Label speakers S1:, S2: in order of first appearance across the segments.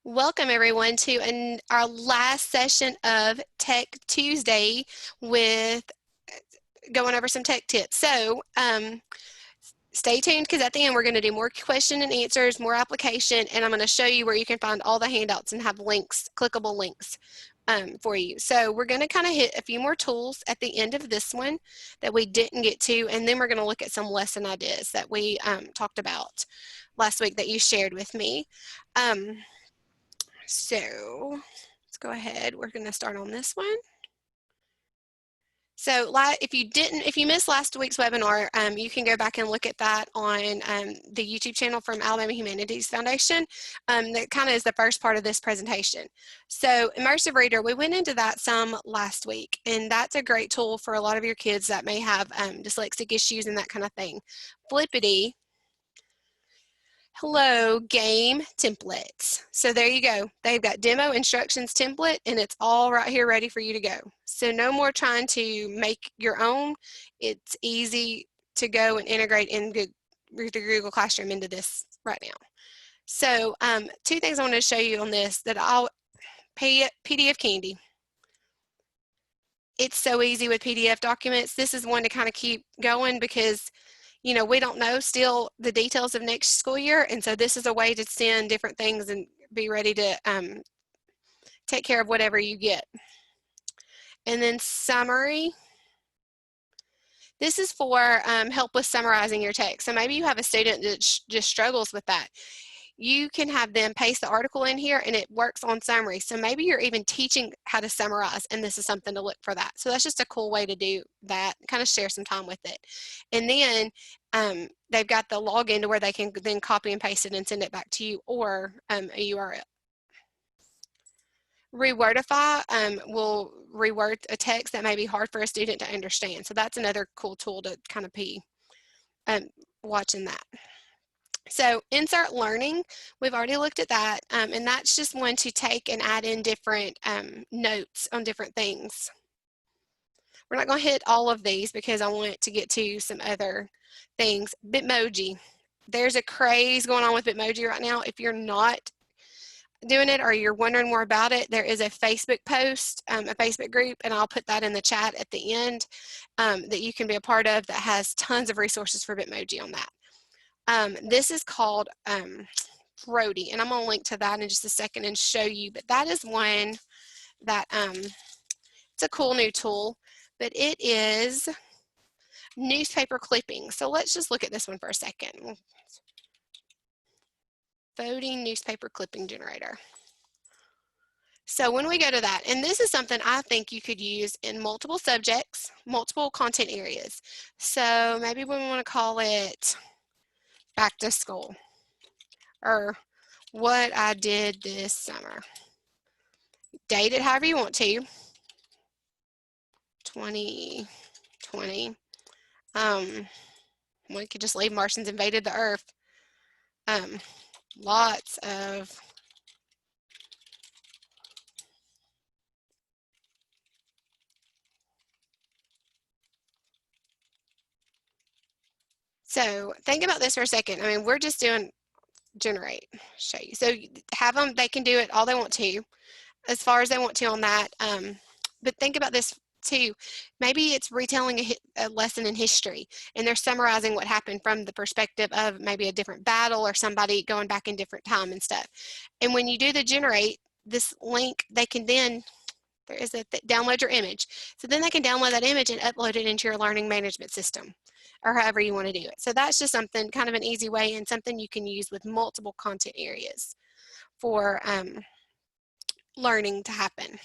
S1: Welcome everyone to our last session of Tech Tuesday with going over some tech tips. So stay tuned because at the end we're going to do more question and answers, more application, and I'm going to show you where you can find all the handouts and have links, clickable links for you. So we're going to kind of hit a few more tools at the end of this one that we didn't get to, and then we're going to look at some lesson ideas that we talked about last week that you shared with me. So let's go ahead. We're going to start on this one. So if you missed last week's webinar, you can go back and look at that on the YouTube channel from Alabama Humanities Foundation. That kind of is the first part of this presentation. So Immersive Reader, we went into that some last week, and that's a great tool for a lot of your kids that may have dyslexic issues and that kind of thing. Flippity. Hello, game templates. So there you go. They've got demo instructions template and it's all right here ready for you to go. So no more trying to make your own. It's easy to go and integrate in the Google Classroom into this right now. So two things I want to show you on this that I'll PDF Candy. It's so easy with PDF documents. This is one to kind of keep going because we don't know still the details of next school year, and so this is a way to send different things and be ready to take care of whatever you get. And then summary. This is for help with summarizing your text. So maybe you have a student that just struggles with that. You can have them paste the article in here and it works on summary. So maybe you're even teaching how to summarize and this is something to look for that. So that's just a cool way to do that, kind of share some time with it. And then they've got the login to where they can then copy and paste it and send it back to you or a URL. Rewordify will reword a text that may be hard for a student to understand. So that's another cool tool to kind of be watching that. So insert learning, we've already looked at that, and that's just one to take and add in different notes on different things. We're not going to hit all of these because I want to get to some other things. Bitmoji. There's a craze going on with Bitmoji right now. If you're not doing it or you're wondering more about it, there is a Facebook post, a Facebook group, and I'll put that in the chat at the end that you can be a part of that has tons of resources for Bitmoji on that. This is called Brody, and I'm going to link to that in just a second and show you, but that is one that it's a cool new tool, but it is newspaper clippings. So let's just look at this one for a second. Voting newspaper clipping generator. So when we go to that, and this is something I think you could use in multiple subjects, multiple content areas. So maybe we want to call it back to school or what I did this summer. Date it however you want to. 2020. We could just leave Martians invaded the earth. Lots of so think about this for a second. I mean, we're just doing generate, show you. So have them, they can do it all they want to, as far as they want to on that. But think about this too. Maybe it's retelling a lesson in history and they're summarizing what happened from the perspective of maybe a different battle or somebody going back in different time and stuff. And when you do the generate, this link, they can then, there is a download your image. So then they can download that image and upload it into your learning management system or however you want to do it. So that's just something, kind of an easy way and something you can use with multiple content areas for learning to happen.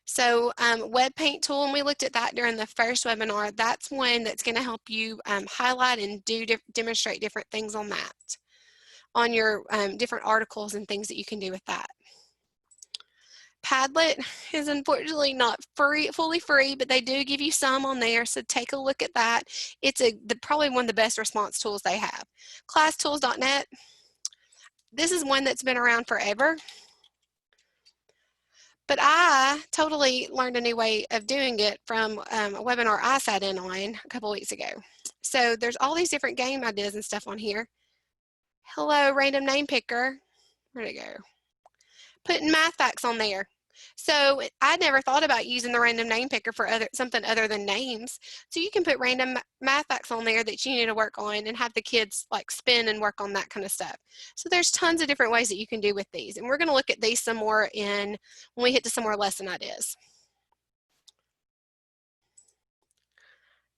S1: So web paint tool, and we looked at that during the first webinar. That's one that's going to help you highlight and demonstrate different things on that, on your different articles and things that you can do with that. Padlet is unfortunately not fully free, but they do give you some on there, so take a look at that. It's probably one of the best response tools they have. ClassTools.net, this is one that's been around forever. But I totally learned a new way of doing it from a webinar I sat in on a couple weeks ago. So there's all these different game ideas and stuff on here. Hello, random name picker. Where'd it go? Putting math facts on there. So I never thought about using the random name picker for something other than names. So you can put random math facts on there that you need to work on and have the kids like spin and work on that kind of stuff. So there's tons of different ways that you can do with these. And we're going to look at these some more when we hit to some more lesson ideas.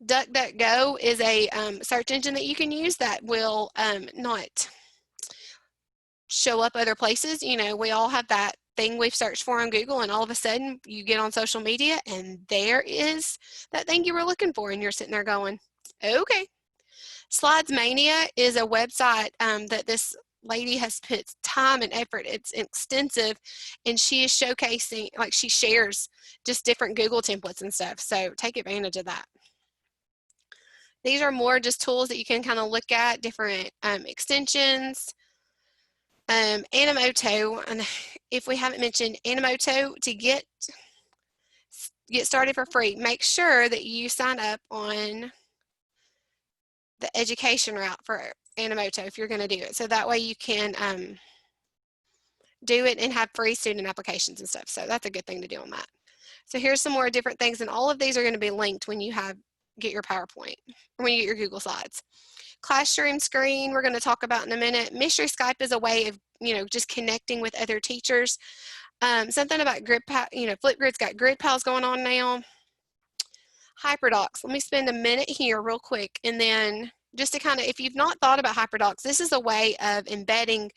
S1: DuckDuckGo is a search engine that you can use that will not show up other places. You know, we all have that thing we've searched for on Google, and all of a sudden you get on social media and there is that thing you were looking for, and you're sitting there going, okay. Slides Mania is a website that this lady has put time and effort. It's extensive, and she is showcasing, like she shares just different Google templates and stuff. So take advantage of that. These are more just tools that you can kind of look at, different extensions. Animoto, and if we haven't mentioned Animoto, to get started for free, make sure that you sign up on the education route for Animoto if you're going to do it. So that way you can do it and have free student applications and stuff. So that's a good thing to do on that. So here's some more different things, and all of these are going to be linked when you get your PowerPoint, or when you get your Google Slides. Classroom screen, we're going to talk about in a minute. Mystery Skype is a way of, you know, just connecting with other teachers. Something about Flipgrid's got grid pals going on now. HyperDocs, let me spend a minute here real quick, and then just to kind of, if you've not thought about HyperDocs, this is a way of embedding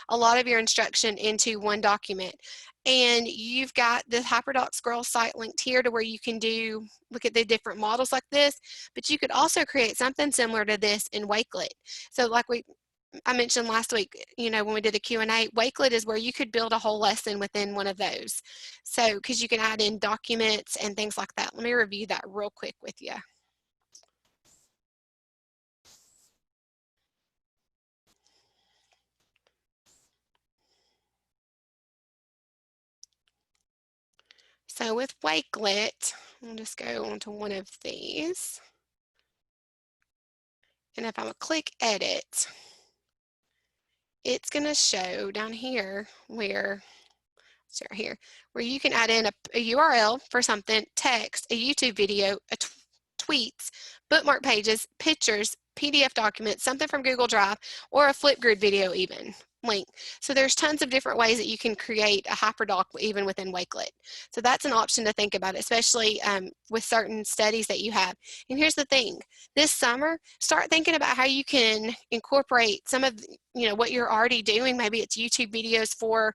S1: a lot of your instruction into one document. And you've got the HyperDocs Scroll site linked here to where you can look at the different models like this, but you could also create something similar to this in Wakelet. So like I mentioned last week, you know, when we did the Q&A, Wakelet is where you could build a whole lesson within one of those. So, because you can add in documents and things like that. Let me review that real quick with you. So with Wakelet, I'll just go onto one of these. And if I click edit, it's going to show down here where you can add in a URL for something, text, a YouTube video, tweets, bookmark pages, pictures, PDF documents, something from Google Drive, or a Flipgrid video even link. So there's tons of different ways that you can create a HyperDoc even within Wakelet. So that's an option to think about, especially with certain studies that you have. And here's the thing, this summer, start thinking about how you can incorporate some of, you know, what you're already doing. Maybe it's YouTube videos for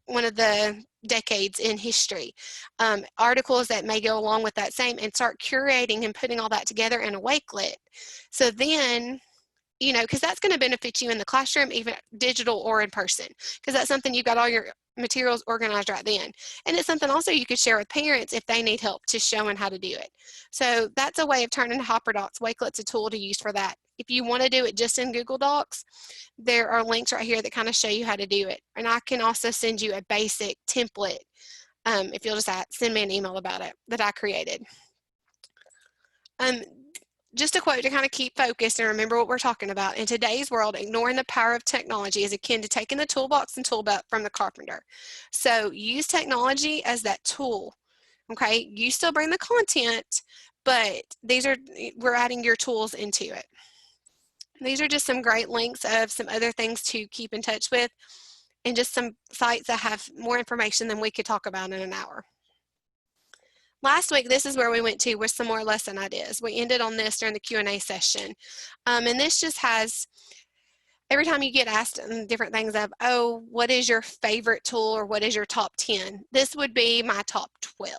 S1: one of the decades in history, articles that may go along with that same, and start curating and putting all that together in a Wakelet. So then, you know, because that's going to benefit you in the classroom, even digital or in person, because that's something you've got all your materials organized right then. And it's something also you could share with parents if they need help to showing how to do it. So that's a way of turning HyperDocs. Wakelet's a tool to use for that. If you want to do it just in Google Docs, there are links right here that kind of show you how to do it. And I can also send you a basic template if you'll just send me an email about it that I created. Just a quote to kind of keep focused and remember what we're talking about. In today's world, ignoring the power of technology is akin to taking the toolbox and tool belt from the carpenter. So use technology as that tool, okay? You still bring the content, but we're adding your tools into it. These are just some great links of some other things to keep in touch with, and just some sites that have more information than we could talk about in an hour. Last week, this is where we went to with some more lesson ideas. We ended on this during the Q&A session. And this just has, every time you get asked different things of, oh, what is your favorite tool, or what is your top 10? This would be my top 12.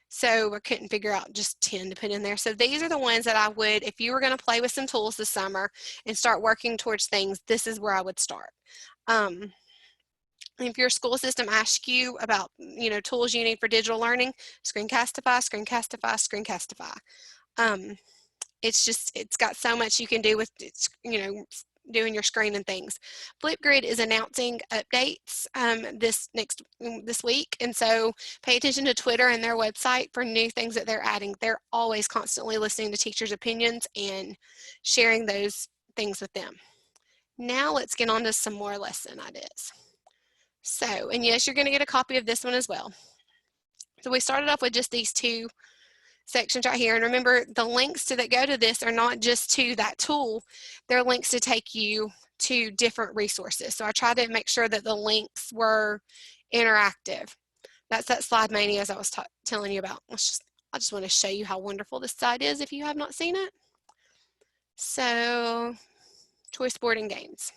S1: So I couldn't figure out just 10 to put in there. So these are the ones that I would, if you were going to play with some tools this summer and start working towards things, this is where I would start. If your school system asks you about, you know, tools you need for digital learning, Screencastify, Screencastify, Screencastify. It's got so much you can do with, you know, doing your screen and things. Flipgrid is announcing updates this week, and so pay attention to Twitter and their website for new things that they're adding. They're always constantly listening to teachers' opinions and sharing those things with them. Now let's get on to some more lesson ideas. So, and yes, you're going to get a copy of this one as well. So we started off with just these two sections right here. And remember, the links that go to this are not just to that tool, they're links to take you to different resources. So I tried to make sure that the links were interactive. That's that slide mania as I was telling you about. I just want to show you how wonderful this site is if you have not seen it. So, choice board and games.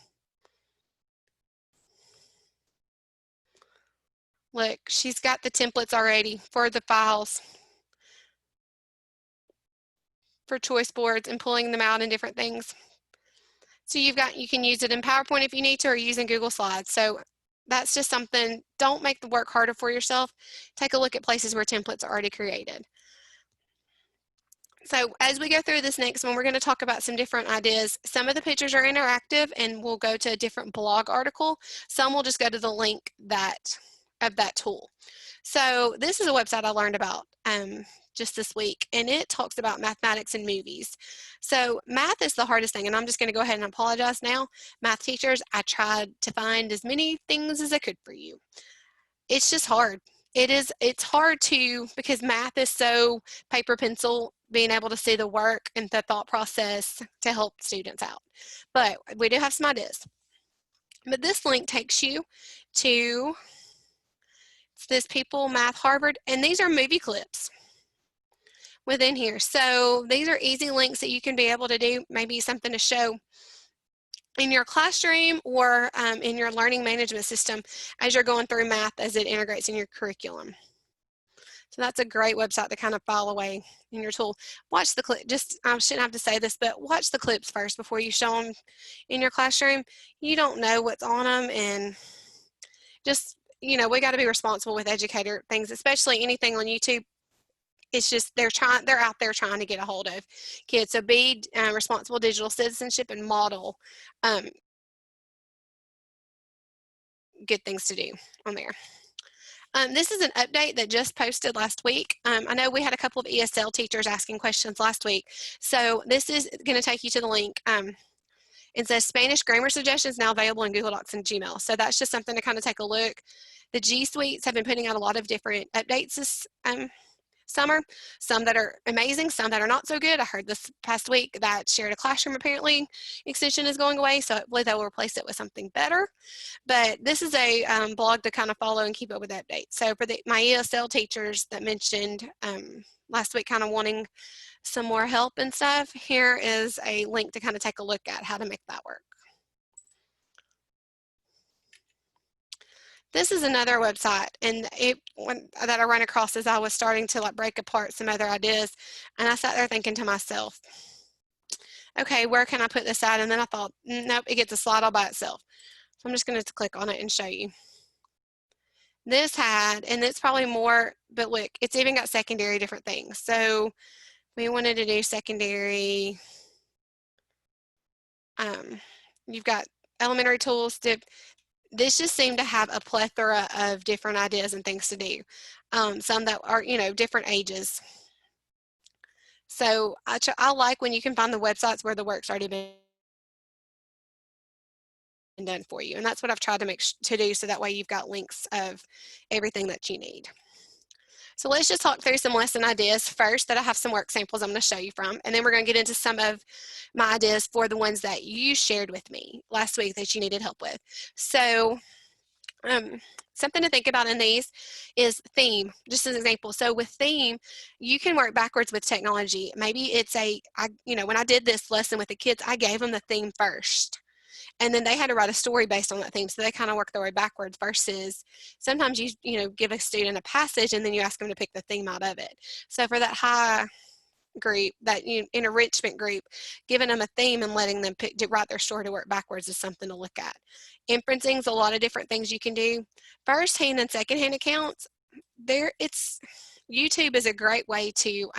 S1: Look, she's got the templates already for the files for choice boards and pulling them out and different things. So you can use it in PowerPoint if you need to, or using Google Slides. So that's just something, don't make the work harder for yourself. Take a look at places where templates are already created. So as we go through this next one, we're going to talk about some different ideas. Some of the pictures are interactive and we'll go to a different blog article. Some will just go to the link of that tool. So this is a website I learned about just this week, and it talks about mathematics and movies. So math is the hardest thing, and I'm just going to go ahead and apologize now. Math teachers, I tried to find as many things as I could for you. It's just hard. It's hard because math is so paper pencil, being able to see the work and the thought process to help students out. But we do have some ideas. But this link takes you to this People Math Harvard, and these are movie clips within here. So these are easy links that you can be able to do, maybe something to show in your classroom or in your learning management system as you're going through math as it integrates in your curriculum. So that's a great website to kind of file away in your tool. Watch the clip, I shouldn't have to say this, but watch the clips first before you show them in your classroom. You don't know what's on them, and just, we got to be responsible with educator things, especially anything on YouTube. It's just they're out there trying to get a hold of kids. So be responsible digital citizenship and model good things to do on there. This is an update that just posted last week. I know we had a couple of ESL teachers asking questions last week. So this is going to take you to the link. It says Spanish grammar suggestions now available in Google Docs and Gmail. So that's just something to kind of take a look. The G Suites have been putting out a lot of different updates this summer, some that are amazing, some that are not so good. I heard this past week that Shared a Classroom apparently extension is going away, so hopefully they will replace it with something better. But this is a blog to kind of follow and keep up with updates. So for my ESL teachers that mentioned last week kind of wanting some more help and stuff, here is a link to kind of take a look at how to make that work. This is another website, and that I ran across as I was starting to break apart some other ideas, and I sat there thinking to myself, okay, where can I put this at? And then I thought, nope, it gets a slide all by itself. So I'm just going to click on it and show you. This and it's probably more, but look, it's even got secondary different things. So we wanted to do secondary. You've got elementary tools. This just seemed to have a plethora of different ideas and things to do. Some that are, different ages. So I like when you can find the websites where the work's already been done for you. And that's what I've tried to do, so that way you've got links of everything that you need. So let's just talk through some lesson ideas first that I have some work samples I'm going to show you from, and then we're going to get into some of my ideas for the ones that you shared with me last week that you needed help with. So something to think about in these is theme, just as an example. So with theme, you can work backwards with technology. Maybe it's when I did this lesson with the kids, I gave them the theme first. And then they had to write a story based on that theme. So they kind of work their way backwards versus sometimes you give a student a passage and then you ask them to pick the theme out of it. So for that high group, that enrichment group, giving them a theme and letting them write their story to work backwards is something to look at. Inferencing is a lot of different things you can do. First-hand and second-hand accounts, YouTube is a great way to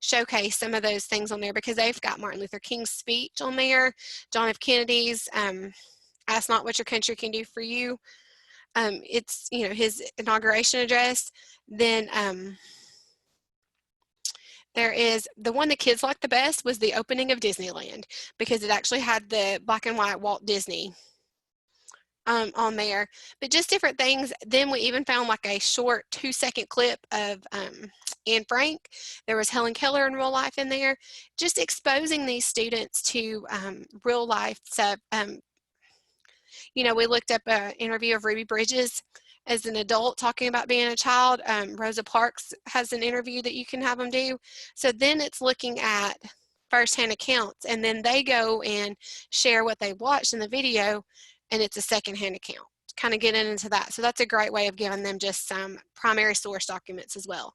S1: showcase some of those things on there, because they've got Martin Luther King's speech on there, John F. Kennedy's Ask Not What Your Country Can Do For You. It's, his inauguration address. Then There is, the one the kids liked the best was the opening of Disneyland, because it actually had the black and white Walt Disney on there, but just different things. Then we even found like a short 2-second clip of Anne Frank. There was Helen Keller in real life in there, just exposing these students to real life stuff. You know, we looked up an interview of Ruby Bridges as an adult talking about being a child. Rosa Parks has an interview that you can have them do. So then it's looking at firsthand accounts, and then they go and share what they watched in the video, and it's a secondhand account, kind of getting into that. So that's a great way of giving them just some primary source documents as well.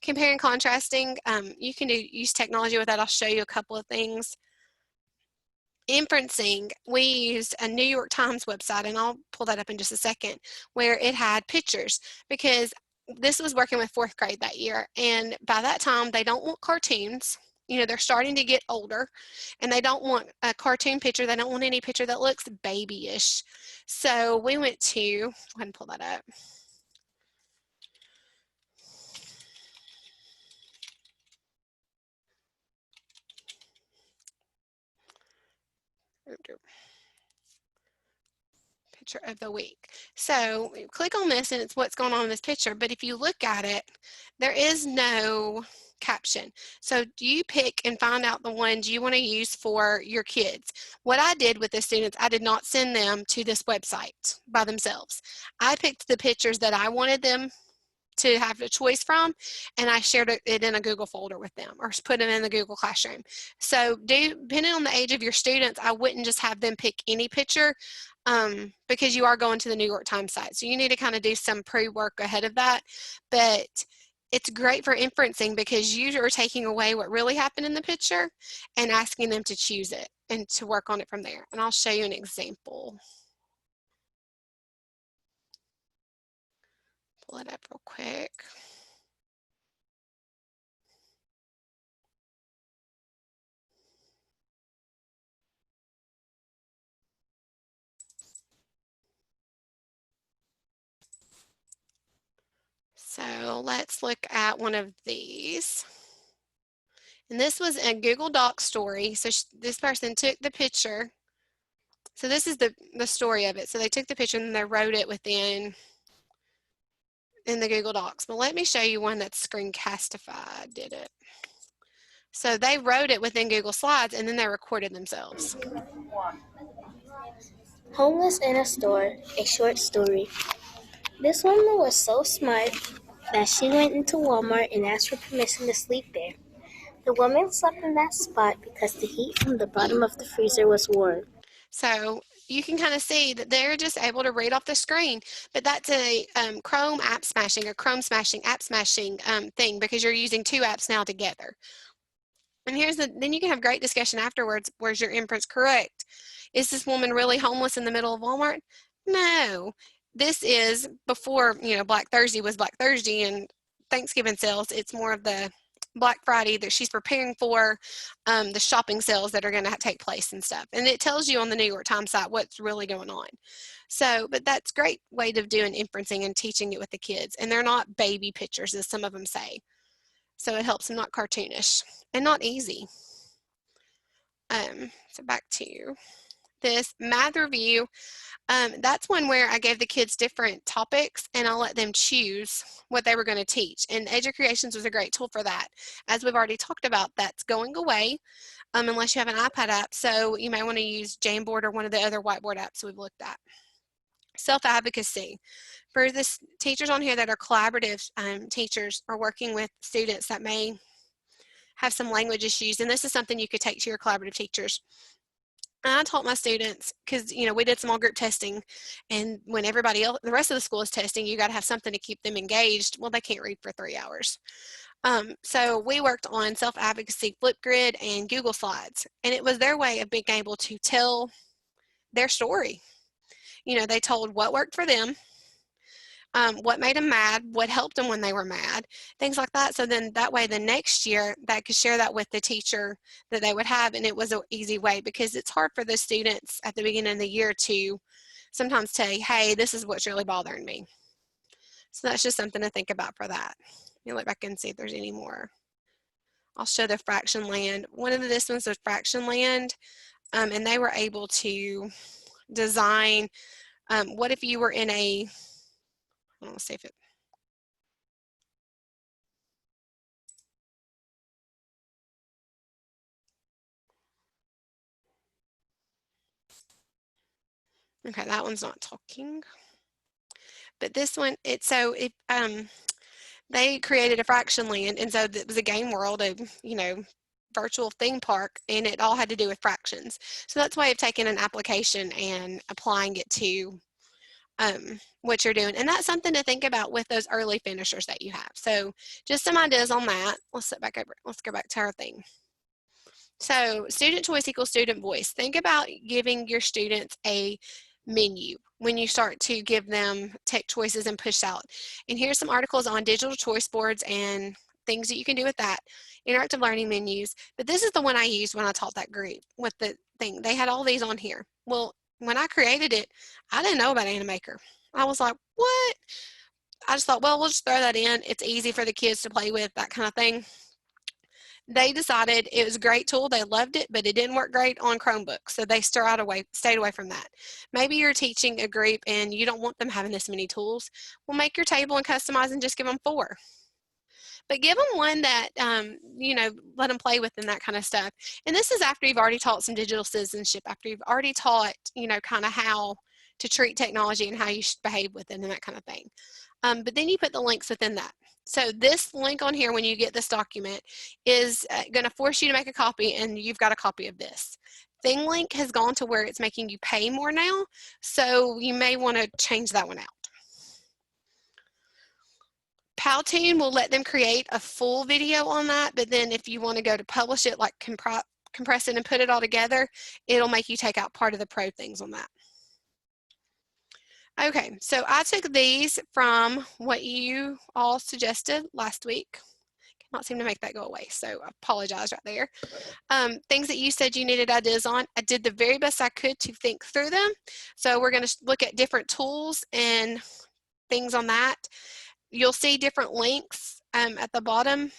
S1: Comparing, contrasting, you can use technology with that. I'll show you a couple of things. Inferencing, we used a New York Times website, and I'll pull that up in just a second, where it had pictures, because this was working with 4th grade that year, and by that time they don't want cartoons. You know, they're starting to get older, and they don't want a cartoon picture. They don't want any picture that looks babyish. So we went to, go ahead and pull that up. Picture of the week. So click on this, and it's what's going on in this picture. But if you look at it, there is no caption. So you pick and find out the ones you want to use for your kids. What I did with the students, I did not send them to this website by themselves. I picked the pictures that I wanted them to have a choice from, and I shared it in a Google folder with them, or put it in the Google Classroom. So depending on the age of your students, I wouldn't just have them pick any picture, because you are going to the New York Times site. So you need to kind of do some pre-work ahead of that. But it's great for inferencing, because you are taking away what really happened in the picture and asking them to choose it and to work on it from there. And I'll show you an example. Pull it up real quick. So let's look at one of these. And this was a Google Doc story. So this person took the picture. So this is the story of it. So they took the picture and they wrote it in the Google Docs. But let me show you one that's Screencastify did it. So they wrote it within Google Slides, and then they recorded themselves.
S2: Homeless in a store, a short story. This woman was so smart that she went into Walmart and asked for permission to sleep there. The woman slept in that spot because the heat from the bottom of the freezer was warm.
S1: So you can kind of see that they're just able to read off the screen, but that's a Chrome app smashing, or Chrome smashing, app smashing thing, because you're using 2 apps now together. And then you can have great discussion afterwards. Where's your inference correct? Is this woman really homeless in the middle of Walmart? No. This is before, Black Thursday was Black Thursday and Thanksgiving sales. It's more of the Black Friday that she's preparing for, the shopping sales that are going to take place and stuff. And it tells you on the New York Times site what's really going on. So, but that's a great way of doing inferencing and teaching it with the kids. And they're not baby pictures, as some of them say. So it helps them, not cartoonish and not easy. So back to this math review. That's one where I gave the kids different topics, and I'll let them choose what they were going to teach. And Educreations was a great tool for that. As we've already talked about, that's going away unless you have an iPad app. So you may want to use Jamboard or one of the other whiteboard apps we've looked at. Self-advocacy. For the teachers on here that are collaborative teachers, or working with students that may have some language issues, and this is something you could take to your collaborative teachers. I taught my students, because we did small group testing, and when everybody else, the rest of the school is testing, you got to have something to keep them engaged. Well, they can't read for 3 hours. So we worked on self-advocacy, Flipgrid, and Google Slides, and it was their way of being able to tell their story. They told what worked for them, what made them mad, what helped them when they were mad, things like that. So then that way the next year they could share that with the teacher that they would have, and it was an easy way, because it's hard for the students at the beginning of the year to sometimes say, hey, this is what's really bothering me. So that's just something to think about for that. Let me look back and see if there's any more. I'll show the fraction land. One of this one's a fraction land, and they were able to design, what if you were in a, let's see if it, okay, that one's not talking. But this one, they created a fraction land, and so it was a game world, a virtual theme park, and it all had to do with fractions. So that's why I've taken an application and applying it to what you're doing, and that's something to think about with those early finishers that you have. So just some ideas on that. Let's sit back over. Let's go back to our thing. So student choice equals student voice. Think about giving your students a menu when you start to give them tech choices and push out. And here's some articles on digital choice boards and things that you can do with that, interactive learning menus. But this is the one I used when I taught that group with the thing. They had all these on here. Well, when I created it, I didn't know about Animaker. I was like, what? I just thought, well, we'll just throw that in. It's easy for the kids to play with, that kind of thing. They decided it was a great tool. They loved it, but it didn't work great on Chromebooks. So they stayed away from that. Maybe you're teaching a group and you don't want them having this many tools. Well, make your table and customize and just give them 4. But give them one that, let them play with and that kind of stuff. And this is after you've already taught some digital citizenship, after you've already taught, kind of how to treat technology and how you should behave with it and that kind of thing. But then you put the links within that. So this link on here, when you get this document, is going to force you to make a copy, and you've got a copy of this. ThingLink has gone to where it's making you pay more now, so you may want to change that one out. Powtoon will let them create a full video on that, but then if you want to go to publish it, like compress it and put it all together, it'll make you take out part of the pro things on that. Okay, so I took these from what you all suggested last week. Cannot seem to make that go away, so I apologize right there. Things that you said you needed ideas on, I did the very best I could to think through them. So we're going to look at different tools and things on that. You'll see different links at the bottom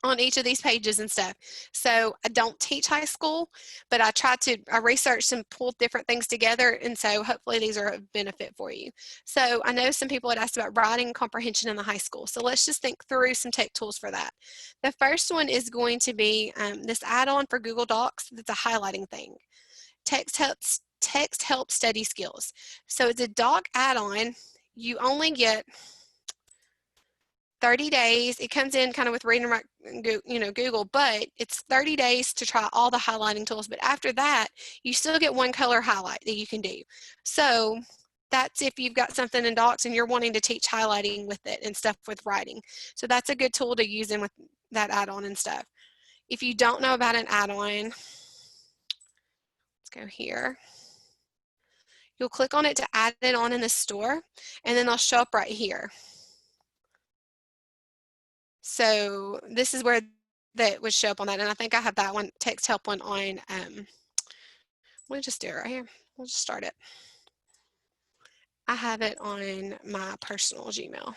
S1: on each of these pages and stuff. So I don't teach high school, but I researched and pulled different things together, and so hopefully these are a benefit for you. So I know some people had asked about writing comprehension in the high school, so let's just think through some tech tools for that. The first one is going to be this add-on for Google Docs that's a highlighting thing. Text helps study skills. So it's a doc add-on. You only get 30 days. It comes in kind of with reading, Google, but it's 30 days to try all the highlighting tools. But after that, you still get one color highlight that you can do. So that's if you've got something in Docs and you're wanting to teach highlighting with it and stuff with writing. So that's a good tool to use in with that add-on and stuff. If you don't know about an add-on, let's go here. You'll click on it to add it on in the store, and then they'll show up right here. So this is where that would show up on that, and I think I have that one, text help one on, we'll just do it right here. We'll just start it. I have it on my personal Gmail.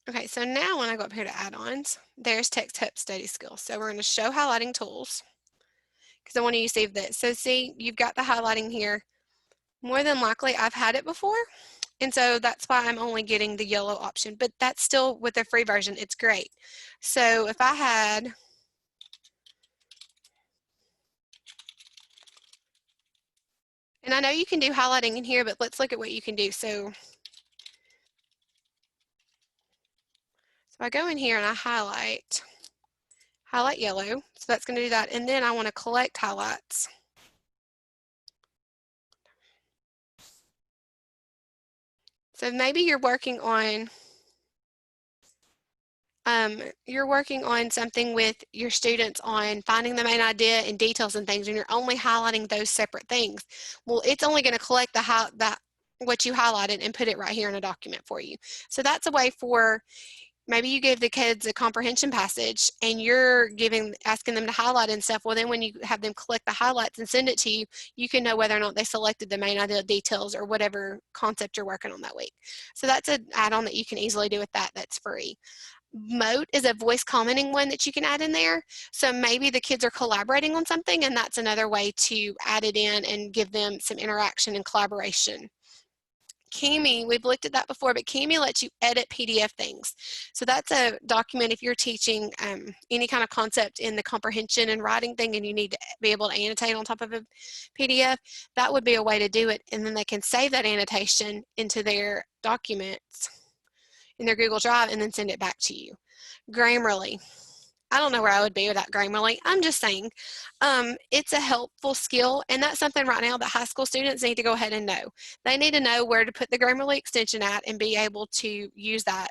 S1: Okay, so now when I go up here to add-ons, there's text help study skills. So we're going to show highlighting tools because I want you to see that. So see, you've got the highlighting here. More than likely, I've had it before, and so that's why I'm only getting the yellow option, but that's still with the free version. It's great. So if I had, and I know you can do highlighting in here, but let's look at what you can do. So I go in here and I highlight yellow, so that's going to do that, and then I want to collect highlights. So maybe you're working on something with your students on finding the main idea and details and things, and you're only highlighting those separate things. Well, it's only going to collect the what you highlighted and put it right here in a document for you. So that's a way for, maybe you give the kids a comprehension passage and you're asking them to highlight and stuff. Well, then when you have them collect the highlights and send it to you, you can know whether or not they selected the main idea details or whatever concept you're working on that week. So that's an add-on that you can easily do with that. That's free. Mote is a voice commenting one that you can add in there. So maybe the kids are collaborating on something, and that's another way to add it in and give them some interaction and collaboration. Kimi, we've looked at that before, but Kimi lets you edit PDF things. So that's a document if you're teaching any kind of concept in the comprehension and writing thing and you need to be able to annotate on top of a PDF, that would be a way to do it. And then they can save that annotation into their documents in their Google Drive and then send it back to you. Grammarly. I don't know where I would be without Grammarly. I'm just saying, it's a helpful skill, and that's something right now that high school students need to go ahead and know. They need to know where to put the Grammarly extension at and be able to use that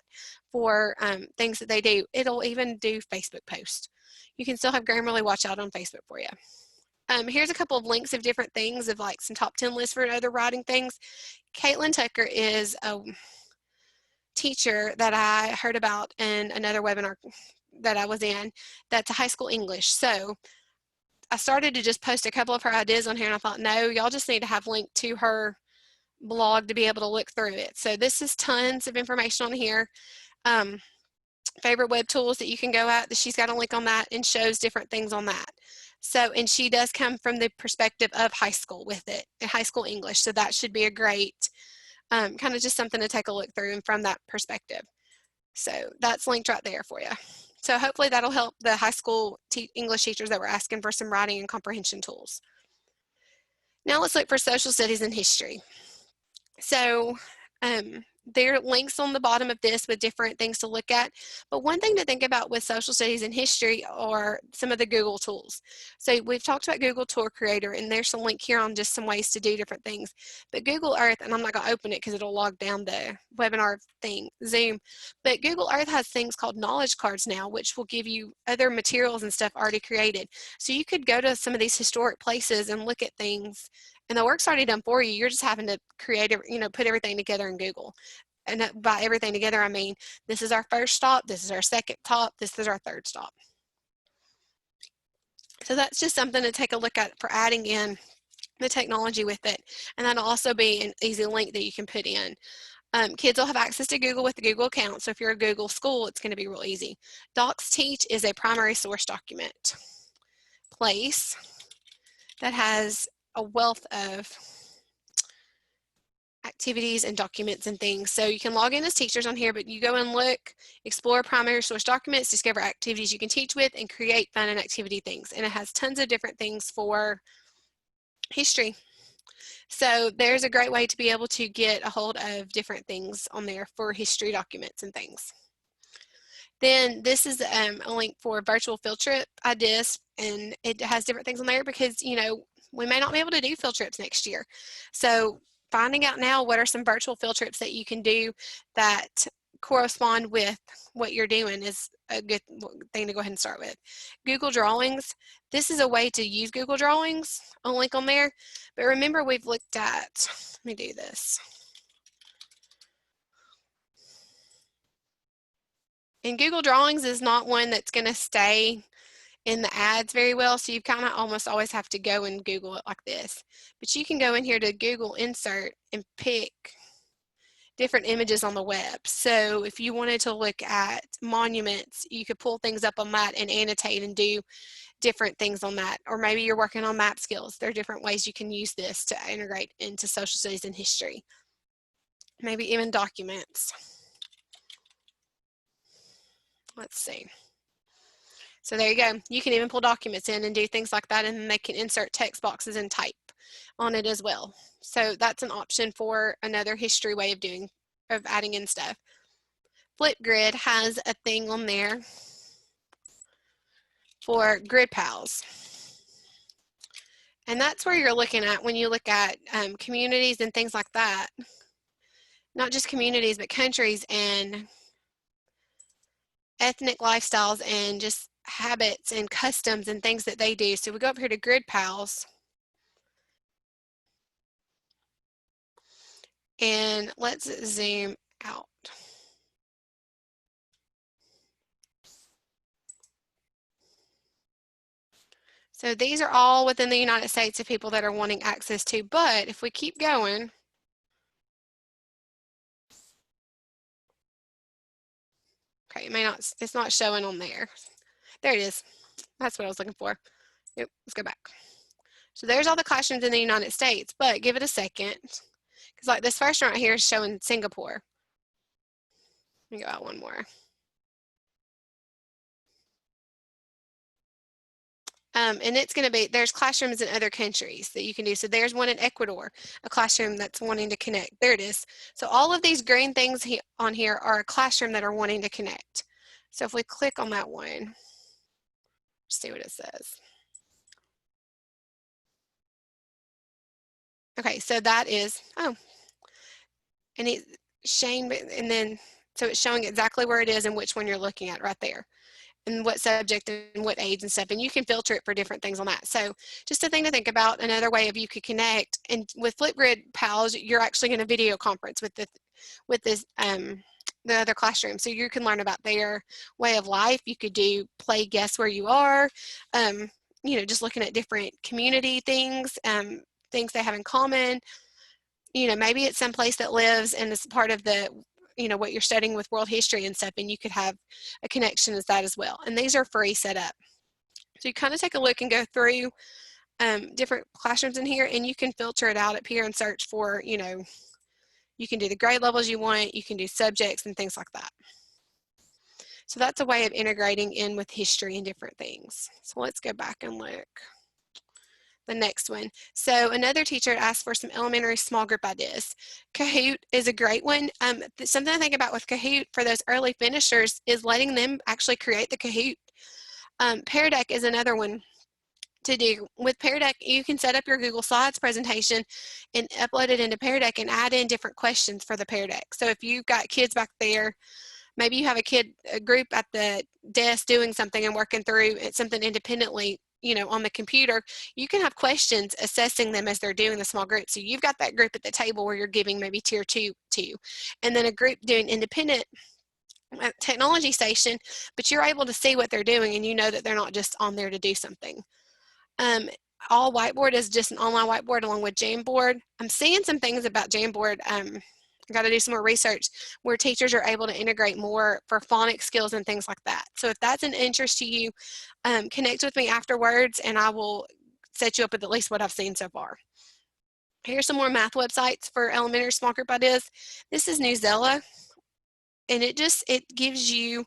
S1: for things that they do. It'll even do Facebook posts. You can still have Grammarly watch out on Facebook for you. Here's a couple of links of different things, of like some top 10 lists for other writing things. Caitlin Tucker is a teacher that I heard about in another webinar that I was in, that's a high school English. So I started to just post a couple of her ideas on here, and I thought, no, y'all just need to have linked to her blog to be able to look through it. So this is tons of information on here. Favorite web tools that you can go at, she's got a link on that and shows different things on that. So, and she does come from the perspective of high school with it, high school English. So that should be a great kind of just something to take a look through and from that perspective. So that's linked right there for you. So hopefully that'll help the high school English teachers that were asking for some writing and comprehension tools. Now let's look for social studies and history. So there are links on the bottom of this with different things to look at. But one thing to think about with social studies and history are some of the Google tools. So we've talked about Google Tour Creator, and there's some link here on just some ways to do different things. But Google Earth, and I'm not going to open it because it'll log down the webinar thing, Zoom. But Google Earth has things called knowledge cards now, which will give you other materials and stuff already created. So you could go to some of these historic places and look at things, and the work's already done for you. You're just having to create, put everything together in Google. And by everything together, I mean, this is our first stop, this is our second stop, this is our third stop. So that's just something to take a look at for adding in the technology with it. And that'll also be an easy link that you can put in. Kids will have access to Google with the Google account. So if you're a Google school, it's going to be real easy. Docs Teach is a primary source document place that has a wealth of activities and documents and things. So you can log in as teachers on here, but you go and look, explore primary source documents, discover activities you can teach with, and create fun and activity things. And it has tons of different things for history. So there's a great way to be able to get a hold of different things on there for history documents and things. Then this is a link for virtual field trip ideas, and it has different things on there because, we may not be able to do field trips next year. So finding out now what are some virtual field trips that you can do that correspond with what you're doing is a good thing to go ahead and start with. Google Drawings. This is a way to use Google Drawings. I'll link on there. But remember, we've looked at, let me do this. And Google Drawings is not one that's going to stay in the ads very well, so you kind of almost always have to go and Google it like this. But you can go in here to Google Insert and pick different images on the web. So if you wanted to look at monuments, you could pull things up on that and annotate and do different things on that. Or maybe you're working on map skills. There are different ways you can use this to integrate into social studies and history. Maybe even documents. Let's see. So there you go. You can even pull documents in and do things like that, and then they can insert text boxes and type on it as well. So that's an option for another history way of adding in stuff. Flipgrid has a thing on there for grid pals. And that's where you're looking at when you look at communities and things like that. Not just communities, but countries and ethnic lifestyles and just habits and customs and things that they do. So we go up here to Grid Pals. And let's zoom out. So these are all within the United States of people that are wanting access to, but if we keep going, okay, it's not showing on there. There it is. That's what I was looking for. Yep, let's go back. So there's all the classrooms in the United States, but give it a second. Because like this first one right here is showing Singapore. Let me go out one more. And it's going to be, there's classrooms in other countries that you can do. So there's one in Ecuador, a classroom that's wanting to connect. There it is. So all of these green things on here are a classroom that are wanting to connect. So if we click on that one, see what it says. Okay, so that is, oh, and it's Shane, and then, so it's showing exactly where it is and which one you're looking at right there, and what subject and what age and stuff, and you can filter it for different things on that. So just a thing to think about, another way of you could connect, and with Flipgrid Pals, you're actually going to video conference with the other classroom, so you can learn about their way of life. You could do play guess where you are, you know, just looking at different community things, things they have in common. You know, maybe it's some place that lives and is part of the, you know, what you're studying with world history and stuff, and you could have a connection as that as well. And these are free set up. So you kind of take a look and go through different classrooms in here, and you can filter it out up here and search for, you know, you can do the grade levels you want, you can do subjects and things like that. So that's a way of integrating in with history and different things. So let's go back and look. The next one. So another teacher asked for some elementary small group ideas. Kahoot is a great one. Something I think about with Kahoot for those early finishers is letting them actually create the Kahoot. Pear Deck is another one to do. With Pear Deck, you can set up your Google Slides presentation and upload it into Pear Deck and add in different questions for the Pear Deck. So if you've got kids back there, maybe you have a group at the desk doing something and working through something independently, you know, on the computer, you can have questions assessing them as they're doing the small group. So you've got that group at the table where you're giving maybe tier two, and then a group doing independent technology station, but you're able to see what they're doing and you know that they're not just on there to do something. All Whiteboard is just an online whiteboard along with Jamboard. I'm seeing some things about Jamboard. I got to do some more research where teachers are able to integrate more for phonics skills and things like that. So if that's an interest to you, connect with me afterwards and I will set you up with at least what I've seen so far. Here's some more math websites for elementary small group ideas. This is Newzella, and it gives you,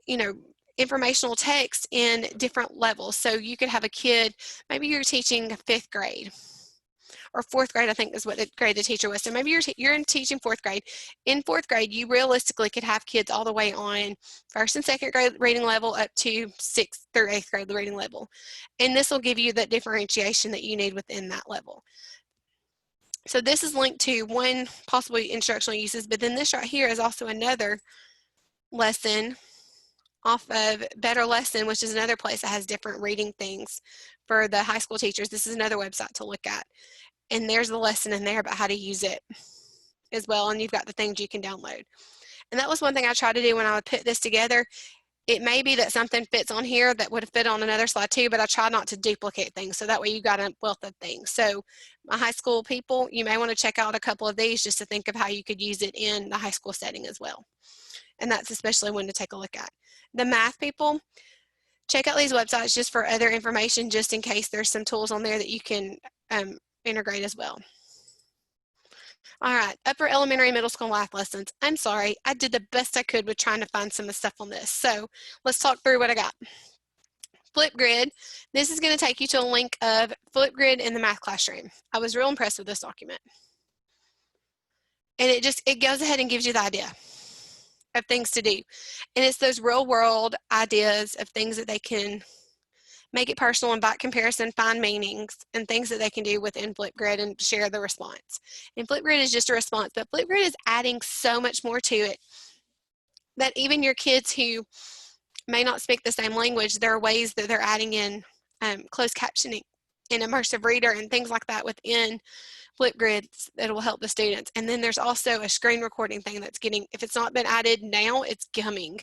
S1: you know, informational text in different levels. So you could have a kid, maybe you're teaching 5th grade or 4th grade, I think is what the grade the teacher was. So maybe you're teaching 4th grade. In 4th grade, you realistically could have kids all the way on 1st and 2nd grade reading level up to 6th through 8th grade reading level. And this will give you that differentiation that you need within that level. So this is linked to one possibly instructional uses, but then this right here is also another lesson off of Better Lesson, which is another place that has different reading things for the high school teachers. This is another website to look at. And there's the lesson in there about how to use it as well. And you've got the things you can download. And that was one thing I tried to do when I would put this together. It may be that something fits on here that would have fit on another slide too, but I try not to duplicate things. So that way you got a wealth of things. So my high school people, you may want to check out a couple of these just to think of how you could use it in the high school setting as well. And that's especially one to take a look at. The math people, check out these websites just for other information, just in case there's some tools on there that you can integrate as well. All right, upper elementary, middle school math lessons. I'm sorry, I did the best I could with trying to find some of the stuff on this. So let's talk through what I got. Flipgrid, this is going to take you to a link of Flipgrid in the math classroom. I was real impressed with this document. And it goes ahead and gives you the idea of things to do. And it's those real world ideas of things that they can make it personal and by comparison find meanings and things that they can do within Flipgrid and share the response. And Flipgrid is just a response, but Flipgrid is adding so much more to it that even your kids who may not speak the same language, there are ways that they're adding in closed captioning and Immersive Reader and things like that within Flipgrid that will help the students. And then there's also a screen recording thing that's getting, if it's not been added now, it's coming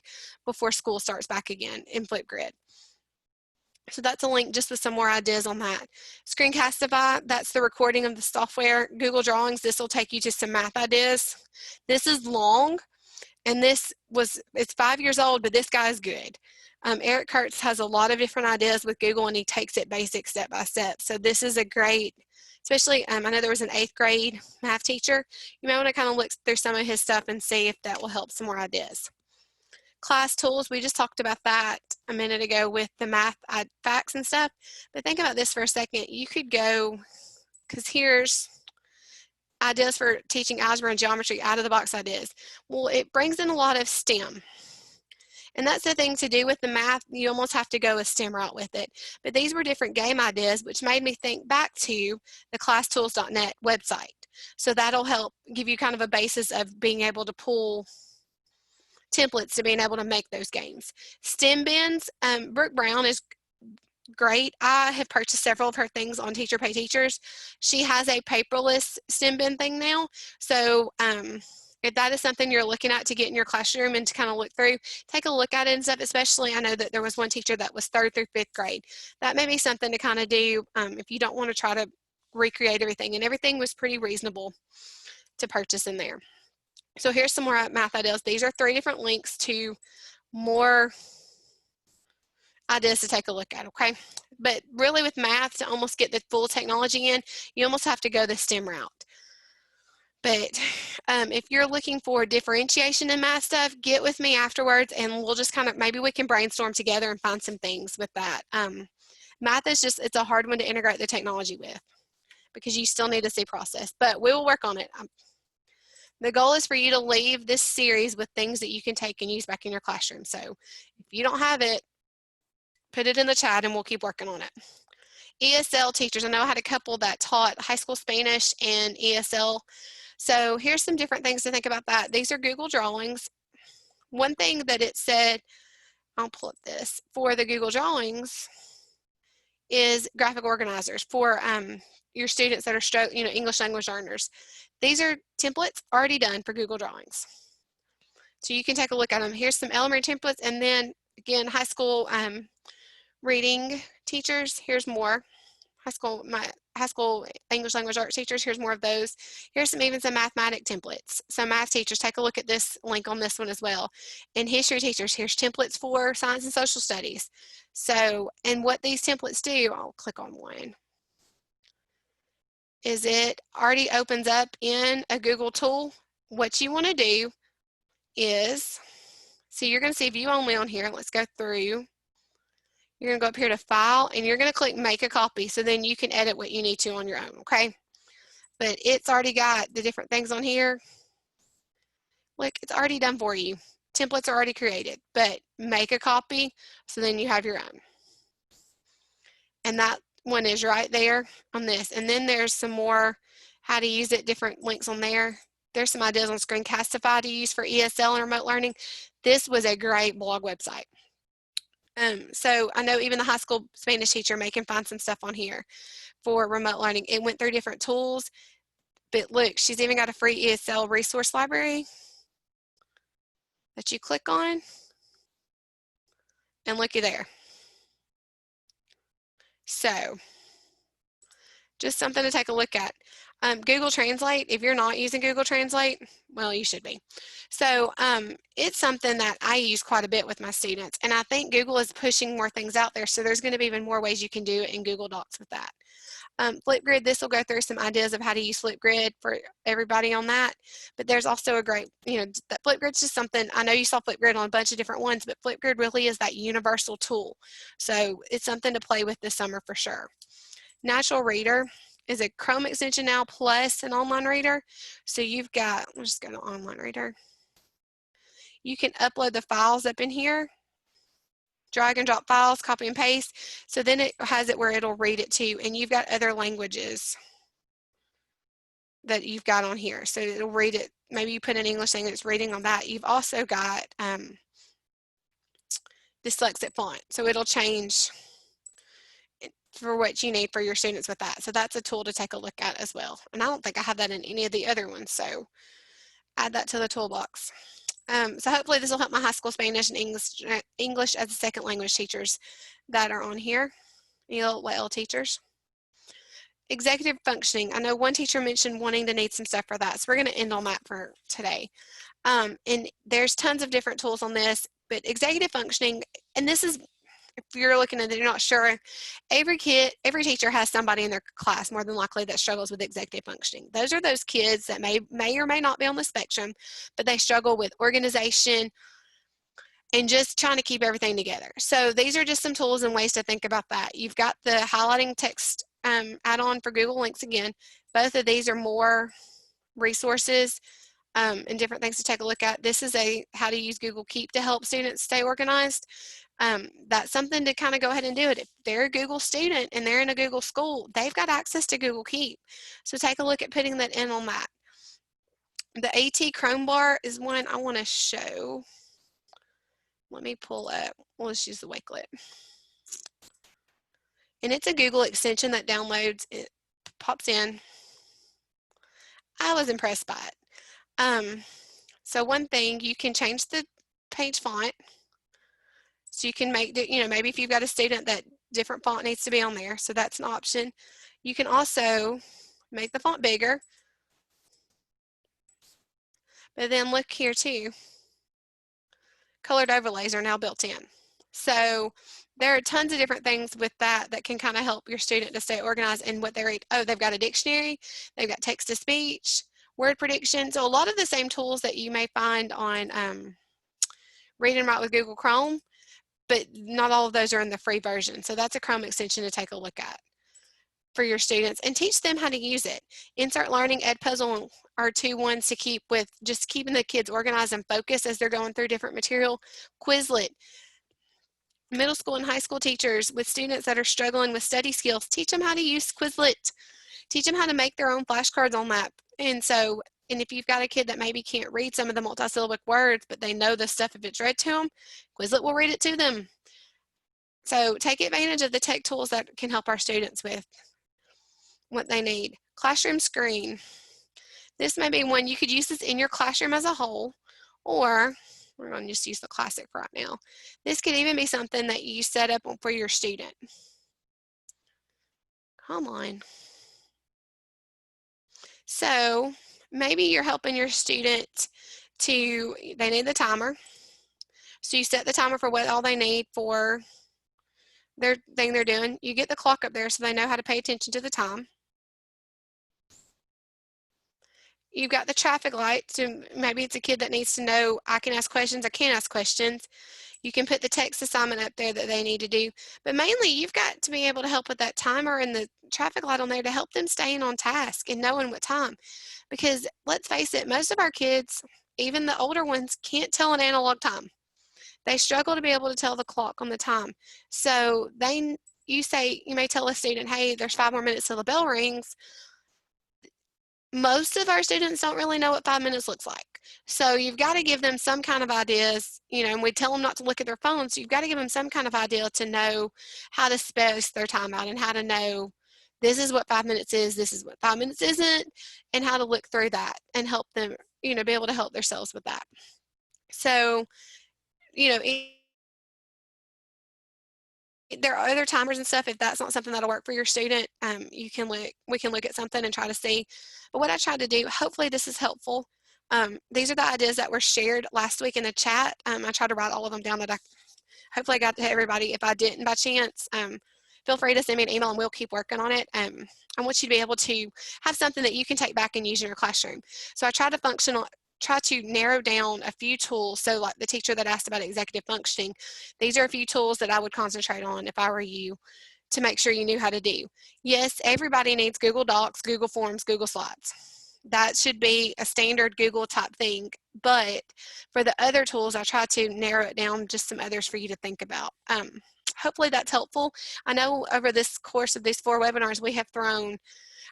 S1: before school starts back again in Flipgrid. So that's a link just with some more ideas on that. Screencastify, that's the recording of the software. Google Drawings, this will take you to some math ideas. This is long, and it's 5 years old, but this guy's good. Eric Kurtz has a lot of different ideas with Google, and he takes it basic step by step. So this is a great, especially, I know there was an 8th grade math teacher. You may want to kind of look through some of his stuff and see if that will help some more ideas. Class tools, we just talked about that a minute ago with the math facts and stuff, but think about this for a second. You could go, because here's ideas for teaching algebra and geometry, out of the box ideas. Well, it brings in a lot of STEM. And that's the thing to do with the math, you almost have to go a STEM route with it. But these were different game ideas, which made me think back to the classtools.net website. So that'll help give you kind of a basis of being able to pull templates to being able to make those games. STEM bins, Brooke Brown is great. I have purchased several of her things on Teacher Pay Teachers. She has a paperless STEM bin thing now. So if that is something you're looking at to get in your classroom and to kind of look through, take a look at it and stuff, especially I know that there was one teacher that was 3rd through 5th grade. That may be something to kind of do if you don't want to try to recreate everything, and everything was pretty reasonable to purchase in there. So here's some more math ideas. These are 3 different links to more ideas to take a look at, okay? But really with math, to almost get the full technology in, you almost have to go the STEM route. But if you're looking for differentiation in math stuff, get with me afterwards and we'll just kind of, maybe we can brainstorm together and find some things with that. Math is just, it's a hard one to integrate the technology with because you still need to see process, but we will work on it. The goal is for you to leave this series with things that you can take and use back in your classroom. So if you don't have it, put it in the chat and we'll keep working on it. ESL teachers, I know I had a couple that taught high school Spanish and ESL. So here's some different things to think about that. These are Google Drawings. One thing that it said, I'll pull up this, for the Google Drawings is graphic organizers for your students that are English language learners. These are templates already done for Google Drawings. So you can take a look at them. Here's some elementary templates, and then again, high school reading teachers, here's more. My high school English language arts teachers, here's more of those. Here's even some mathematic templates. So math teachers, take a look at this link on this one as well. And history teachers, here's templates for science and social studies. So, and what these templates do, I'll click on one, is it already opens up in a Google tool. What you want to do is, so you're going to see view only on here. Let's go through. You're going to go up here to file and you're going to click make a copy, so then you can edit what you need to on your own, okay? But it's already got the different things on here. Look, it's already done for you. Templates are already created, but make a copy so then you have your own. And that one is right there on this. And then there's some more how to use it, different links on there. There's some ideas on Screencastify to use for ESL and remote learning. This was a great blog website. So I know even the high school Spanish teacher can find some stuff on here for remote learning. It went through different tools, but look, she's even got a free ESL resource library that you click on, and looky there. So just something to take a look at. Google Translate, if you're not using Google Translate, well, you should be. So it's something that I use quite a bit with my students, and I think Google is pushing more things out there, so there's going to be even more ways you can do it in Google Docs with that. Flipgrid, this will go through some ideas of how to use Flipgrid for everybody on that, but there's also a great, that Flipgrid's just something, I know you saw Flipgrid on a bunch of different ones, but Flipgrid really is that universal tool. So it's something to play with this summer for sure. Natural Reader is a Chrome extension now plus an online reader. So you've got, let's just go to online reader. You can upload the files up in here, drag and drop files, copy and paste. So then it has it where it'll read it to you, and you've got other languages that you've got on here. So it'll read it. Maybe you put an English thing that's reading on that. You've also got dyslexic font. So it'll change for what you need for your students with that. So that's a tool to take a look at as well. And I don't think I have that in any of the other ones, so add that to the toolbox. So hopefully this will help my high school Spanish and English as a second language teachers that are on here, ELL teachers. Executive functioning. I know one teacher mentioned wanting to need some stuff for that, so we're going to end on that for today. And there's tons of different tools on this, but executive functioning, and this is, if you're looking at it, you're not sure, every teacher has somebody in their class more than likely that struggles with executive functioning. Those are those kids that may or may not be on the spectrum, but they struggle with organization and just trying to keep everything together. So these are just some tools and ways to think about that. You've got the highlighting text add-on for Google Links again. Both of these are more resources and different things to take a look at. This is a how to use Google Keep to help students stay organized. That's something to kind of go ahead and do it. If they're a Google student and they're in a Google school, they've got access to Google Keep. So take a look at putting that in on that. The AT Chrome bar is one I want to show. Let me pull up. Let's use the Wakelet. And it's a Google extension that downloads, it pops in. I was impressed by it. So one thing, you can change the page font. So you can make, maybe if you've got a student that different font needs to be on there, so that's an option. You can also make the font bigger. But then look here too. Colored overlays are now built in. So there are tons of different things with that can kind of help your student to stay organized in what they're, they've got a dictionary, they've got text to speech, word prediction. So a lot of the same tools that you may find on Read and Write with Google Chrome, but not all of those are in the free version. So that's a Chrome extension to take a look at for your students and teach them how to use it. Insert Learning, Edpuzzle are two ones to keep with just keeping the kids organized and focused as they're going through different material. Quizlet, middle school and high school teachers with students that are struggling with study skills, teach them how to use Quizlet. Teach them how to make their own flashcards on that. And if you've got a kid that maybe can't read some of the multisyllabic words, but they know the stuff if it's read to them, Quizlet will read it to them. So take advantage of the tech tools that can help our students with what they need. Classroom screen. This may be one you could use this in your classroom as a whole, or we're going to just use the classic for right now. This could even be something that you set up for your student. Come on. So maybe you're helping your student they need the timer. So you set the timer for what all they need for their thing they're doing. You get the clock up there so they know how to pay attention to the time. You've got the traffic light, so maybe it's a kid that needs to know I can ask questions, I can't ask questions. You can put the text assignment up there that they need to do. But mainly, you've got to be able to help with that timer and the traffic light on there to help them staying on task and knowing what time. Because let's face it, most of our kids, even the older ones, can't tell an analog time. They struggle to be able to tell the clock on the time. So you may tell a student, hey, there's 5 more minutes till the bell rings. Most of our students don't really know what 5 minutes looks like. So you've got to give them some kind of ideas, and we tell them not to look at their phones. So you've got to give them some kind of idea to know how to space their time out and how to know this is what 5 minutes is, this is what 5 minutes isn't, and how to look through that and help them, be able to help themselves with that. So, there are other timers and stuff. If that's not something that'll work for your student, we can look at something and try to see. But what I tried to do, hopefully this is helpful. These are the ideas that were shared last week in the chat. I tried to write all of them down that hopefully I got to everybody. If I didn't by chance, feel free to send me an email and we'll keep working on it. I want you to be able to have something that you can take back and use in your classroom. So I try to narrow down a few tools. So like the teacher that asked about executive functioning, these are a few tools that I would concentrate on if I were you to make sure you knew how to do. Yes, everybody needs Google Docs, Google Forms, Google Slides. That should be a standard Google type thing. But for the other tools, I try to narrow it down, just some others for you to think about. Hopefully that's helpful. I know over this course of these 4 webinars,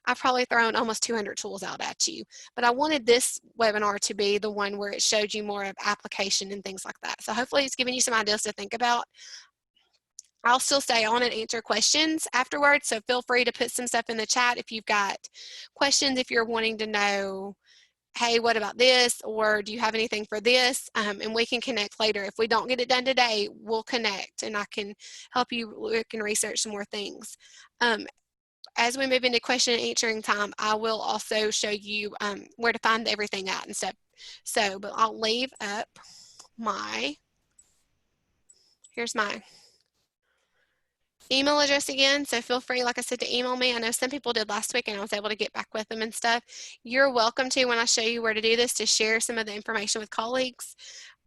S1: I've probably thrown almost 200 tools out at you, but I wanted this webinar to be the one where it showed you more of application and things like that. So hopefully it's giving you some ideas to think about. I'll still stay on and answer questions afterwards, so feel free to put some stuff in the chat if you've got questions, if you're wanting to know, hey, what about this, or do you have anything for this, and we can connect later. If we don't get it done today, we'll connect and I can help you look and research some more things. As we move into question and answering time, I will also show you where to find everything at and stuff. So, but I'll leave up here's my email address again, so feel free, like I said, to email me. I know some people did last week and I was able to get back with them and stuff. You're welcome to, when I show you where to do this, to share some of the information with colleagues.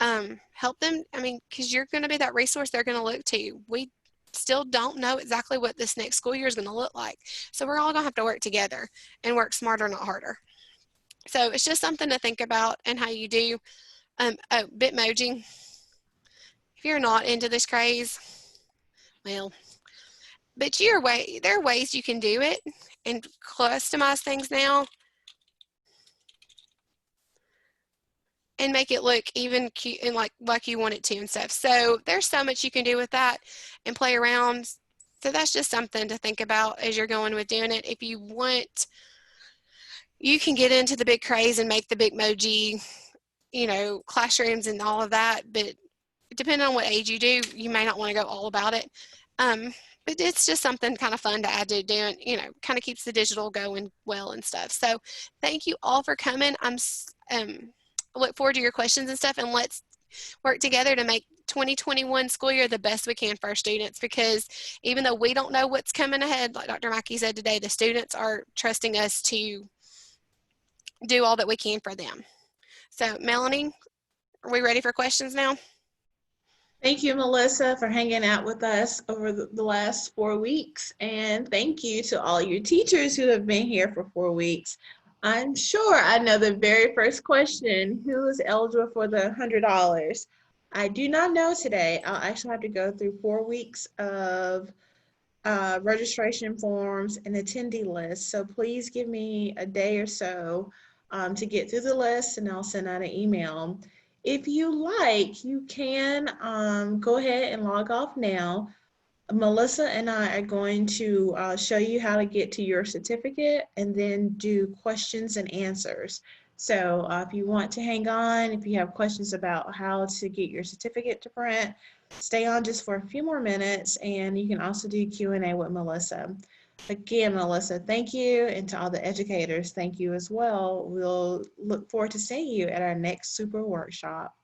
S1: Help them, I mean, because you're going to be that resource they're going to look to. We still don't know exactly what this next school year is going to look like, so we're all going to have to work together and work smarter, not harder. So it's just something to think about and how you do. Bitmoji, if you're not into this craze, well, but there are ways you can do it and customize things now and make it look even cute and like you want it to and stuff. So there's so much you can do with that and play around. So that's just something to think about as you're going with doing it. If you want, you can get into the big craze and make the Bitmoji, you know, classrooms and all of that, but depending on what age you do, you may not want to go all about it. But it's just something kind of fun to add to doing, you know, kind of keeps the digital going well and stuff. So thank you all for coming. Look forward to your questions and stuff, and let's work together to make 2021 school year the best we can for our students, because even though we don't know what's coming ahead, like Dr. Mackey said today, the students are trusting us to do all that we can for them. So Melanie, are we ready for questions now?
S3: Thank you, Melissa, for hanging out with us over the last 4 weeks. And thank you to all your teachers who have been here for 4 weeks. I'm sure I know the very first question: who is eligible for the $100? I do not know today. I'll actually have to go through 4 weeks of registration forms and attendee lists. So please give me a day or so to get through the list, and I'll send out an email. If you like, you can go ahead and log off now. Melissa and I are going to show you how to get to your certificate and then do questions and answers. So if you want to hang on, if you have questions about how to get your certificate to print, stay on just for a few more minutes, and you can also do Q&A with Melissa. Again, Melissa, thank you, and to all the educators, thank you as well. We'll look forward to seeing you at our next super workshop.